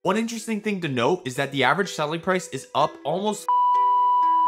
One interesting thing to note is that the average selling price is up almost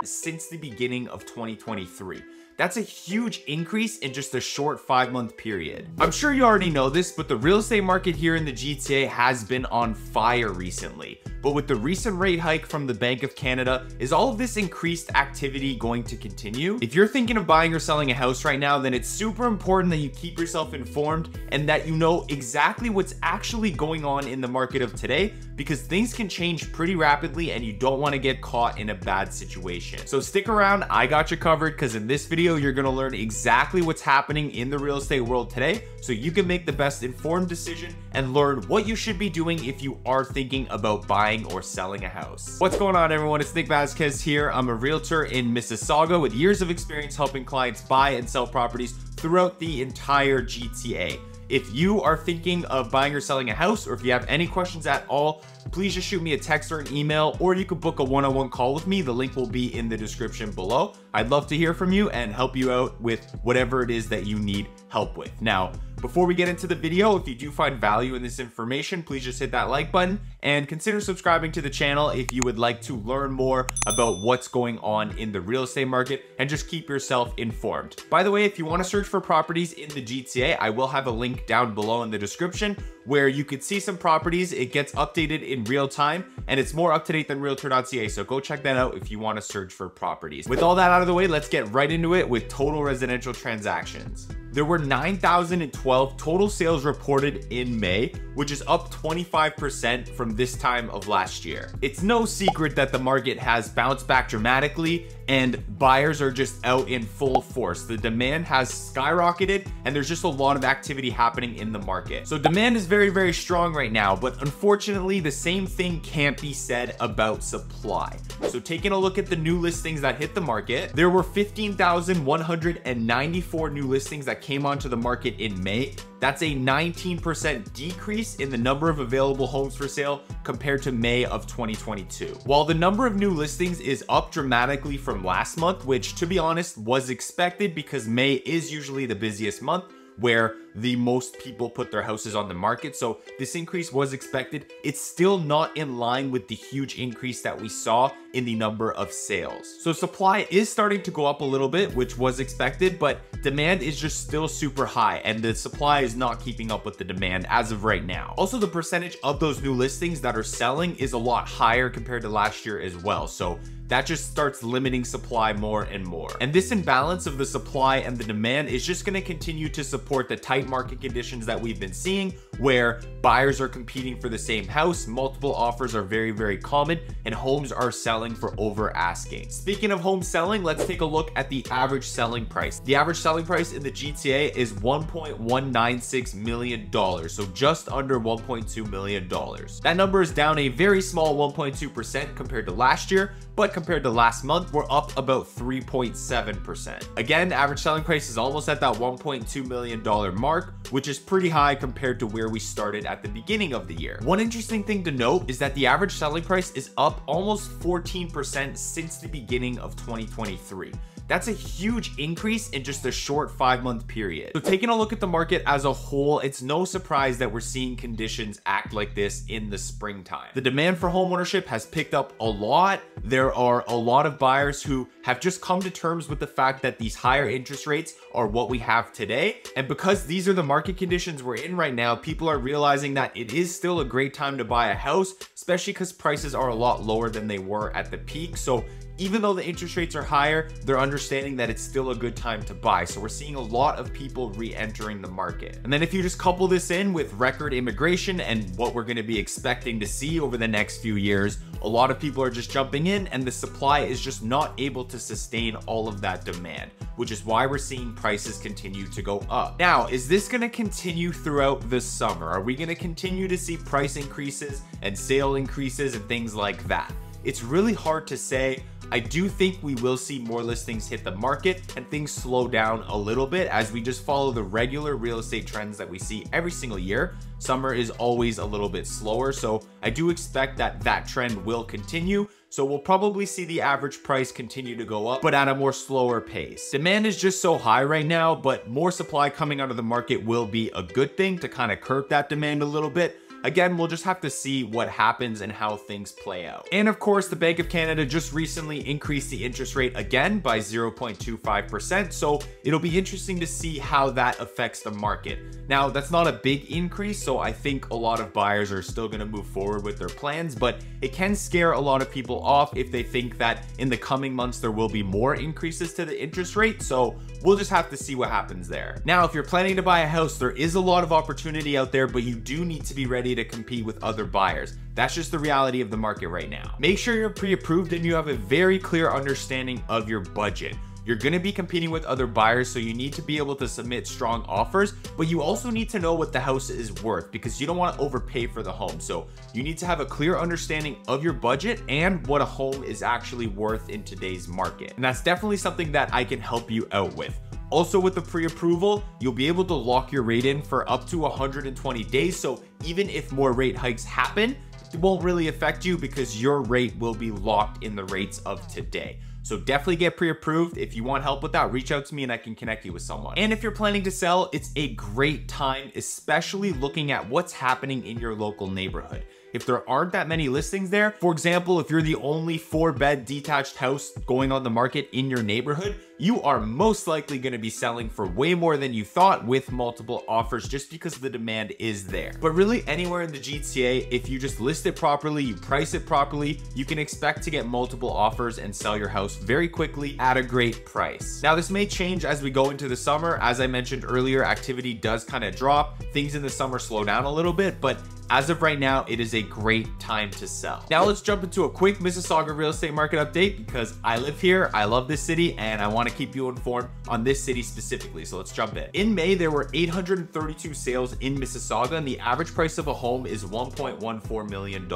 since the beginning of 2023. That's a huge increase in just a short 5-month period. I'm sure you already know this, but the real estate market here in the GTA has been on fire recently. But with the recent rate hike from the Bank of Canada, is all of this increased activity going to continue? If you're thinking of buying or selling a house right now, then it's super important that you keep yourself informed and that you know exactly what's actually going on in the market of today, because things can change pretty rapidly and you don't want to get caught in a bad situation. So stick around, I got you covered, because in this video, you're going to learn exactly what's happening in the real estate world today so you can make the best informed decision and learn what you should be doing if you are thinking about buying or selling a house. What's going on, everyone? It's Nick Vazquez here. I'm a realtor in Mississauga with years of experience helping clients buy and sell properties throughout the entire GTA. If you are thinking of buying or selling a house, or if you have any questions at all, please just shoot me a text or an email, or you could book a one-on-one call with me. The link will be in the description below. I'd love to hear from you and help you out with whatever it is that you need help with. Now, before we get into the video, if you do find value in this information, please just hit that like button and consider subscribing to the channel if you would like to learn more about what's going on in the real estate market and just keep yourself informed. By the way, if you want to search for properties in the GTA, I will have a link down below in the description where you could see some properties. It gets updated in real time and it's more up to date than realtor.ca. So go check that out if you want to search for properties. With all that out of the way, let's get right into it with total residential transactions. There were 9,012 total sales reported in May, which is up 25% from this time of last year. It's no secret that the market has bounced back dramatically and buyers are just out in full force. The demand has skyrocketed and there's just a lot of activity happening in the market. So demand is very, very strong right now, but unfortunately the same thing can't be said about supply. So taking a look at the new listings that hit the market, there were 15,194 new listings that came onto the market in May. That's a 19% decrease in the number of available homes for sale compared to May of 2022. While the number of new listings is up dramatically from last month, which to be honest was expected because May is usually the busiest month where the most people put their houses on the market. So this increase was expected. It's still not in line with the huge increase that we saw in the number of sales. So supply is starting to go up a little bit, which was expected, but demand is just still super high and the supply is not keeping up with the demand as of right now. Also, the percentage of those new listings that are selling is a lot higher compared to last year as well. So that just starts limiting supply more and more. And this imbalance of the supply and the demand is just going to continue to support the tight market conditions that we've been seeing, where buyers are competing for the same house, multiple offers are very, very common, and homes are selling for over asking. Speaking of home selling, let's take a look at the average selling price. The average selling price in the GTA is $1.196 million, so just under $1.2 million. That number is down a very small 1.2% compared to last year, but compared to last month, we're up about 3.7%. Again, average selling price is almost at that $1.2 million mark, which is pretty high compared to where we started at the beginning of the year. One interesting thing to note is that the average selling price is up almost 14% since the beginning of 2023. That's a huge increase in just a short 5-month period. So taking a look at the market as a whole, it's no surprise that we're seeing conditions act like this in the springtime. The demand for homeownership has picked up a lot. There are a lot of buyers who have just come to terms with the fact that these higher interest rates are what we have today. And because these are the market conditions we're in right now, people are realizing that it is still a great time to buy a house, especially because prices are a lot lower than they were at the peak. So even though the interest rates are higher, they're understanding that it's still a good time to buy. So we're seeing a lot of people re-entering the market. And then if you just couple this in with record immigration and what we're going to be expecting to see over the next few years, a lot of people are just jumping in and the supply is just not able to sustain all of that demand, which is why we're seeing prices continue to go up. Now, is this going to continue throughout the summer? Are we going to continue to see price increases and sale increases and things like that? It's really hard to say. I do think we will see more listings hit the market and things slow down a little bit as we just follow the regular real estate trends that we see every single year. Summer is always a little bit slower, so I do expect that that trend will continue. So we'll probably see the average price continue to go up, but at a more slower pace. Demand is just so high right now, but more supply coming out of the market will be a good thing to kind of curb that demand a little bit. again, we'll just have to see what happens and how things play out. And of course, the Bank of Canada just recently increased the interest rate again by 0.25%. So it'll be interesting to see how that affects the market. Now, that's not a big increase, so I think a lot of buyers are still going to move forward with their plans, but it can scare a lot of people off if they think that in the coming months there will be more increases to the interest rate. So we'll just have to see what happens there. Now, if you're planning to buy a house, there is a lot of opportunity out there, but you do need to be ready to compete with other buyers. That's just the reality of the market right now. Make sure you're pre-approved and you have a very clear understanding of your budget. You're going to be competing with other buyers, so you need to be able to submit strong offers, but you also need to know what the house is worth because you don't want to overpay for the home. So you need to have a clear understanding of your budget and what a home is actually worth in today's market. And that's definitely something that I can help you out with. Also, with the pre-approval, you'll be able to lock your rate in for up to 120 days. So even if more rate hikes happen, it won't really affect you because your rate will be locked in the rates of today. So definitely get pre-approved. If you want help with that, reach out to me and I can connect you with someone. And if you're planning to sell, it's a great time, especially looking at what's happening in your local neighborhood. If there aren't that many listings there, for example, if you're the only 4-bed detached house going on the market in your neighborhood, you are most likely going to be selling for way more than you thought with multiple offers just because the demand is there. But really anywhere in the GTA, if you just list it properly, you price it properly, you can expect to get multiple offers and sell your house very quickly at a great price. Now, this may change as we go into the summer. As I mentioned earlier, activity does kind of drop. Things in the summer slow down a little bit, but as of right now, it is a great time to sell. Now let's jump into a quick Mississauga real estate market update because I live here, I love this city, and I want to keep you informed on this city specifically. So let's jump in. In May, there were 832 sales in Mississauga, and the average price of a home is $1.14 million.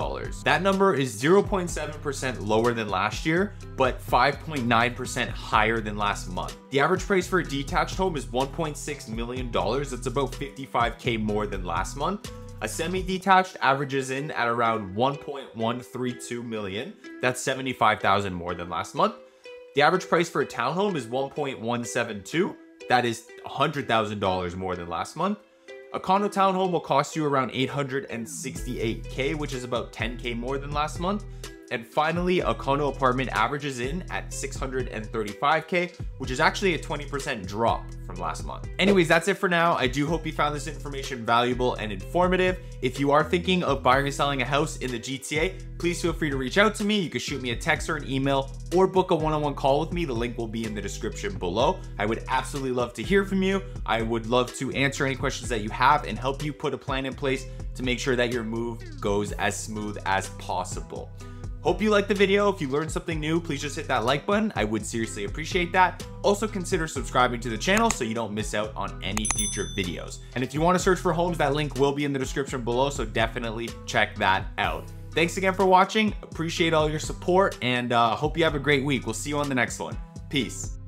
That number is 0.7% lower than last year, but 5.9% higher than last month. The average price for a detached home is $1.6 million. That's about $55K more than last month. A semi-detached averages in at around 1.132 million. That's 75,000 more than last month. The average price for a townhome is 1.172. That is $100,000 more than last month. A condo townhome will cost you around 868K, which is about 10K more than last month. And finally, a condo apartment averages in at 635K, which is actually a 20% drop from last month. Anyways, that's it for now. I do hope you found this information valuable and informative. If you are thinking of buying or selling a house in the GTA, please feel free to reach out to me. You can shoot me a text or an email or book a one-on-one call with me. The link will be in the description below. I would absolutely love to hear from you. I would love to answer any questions that you have and help you put a plan in place to make sure that your move goes as smooth as possible. Hope you liked the video. If you learned something new, please just hit that like button. I would seriously appreciate that. Also consider subscribing to the channel so you don't miss out on any future videos. And if you want to search for homes, that link will be in the description below, so definitely check that out. Thanks again for watching. Appreciate all your support and hope you have a great week. We'll see you on the next one. Peace.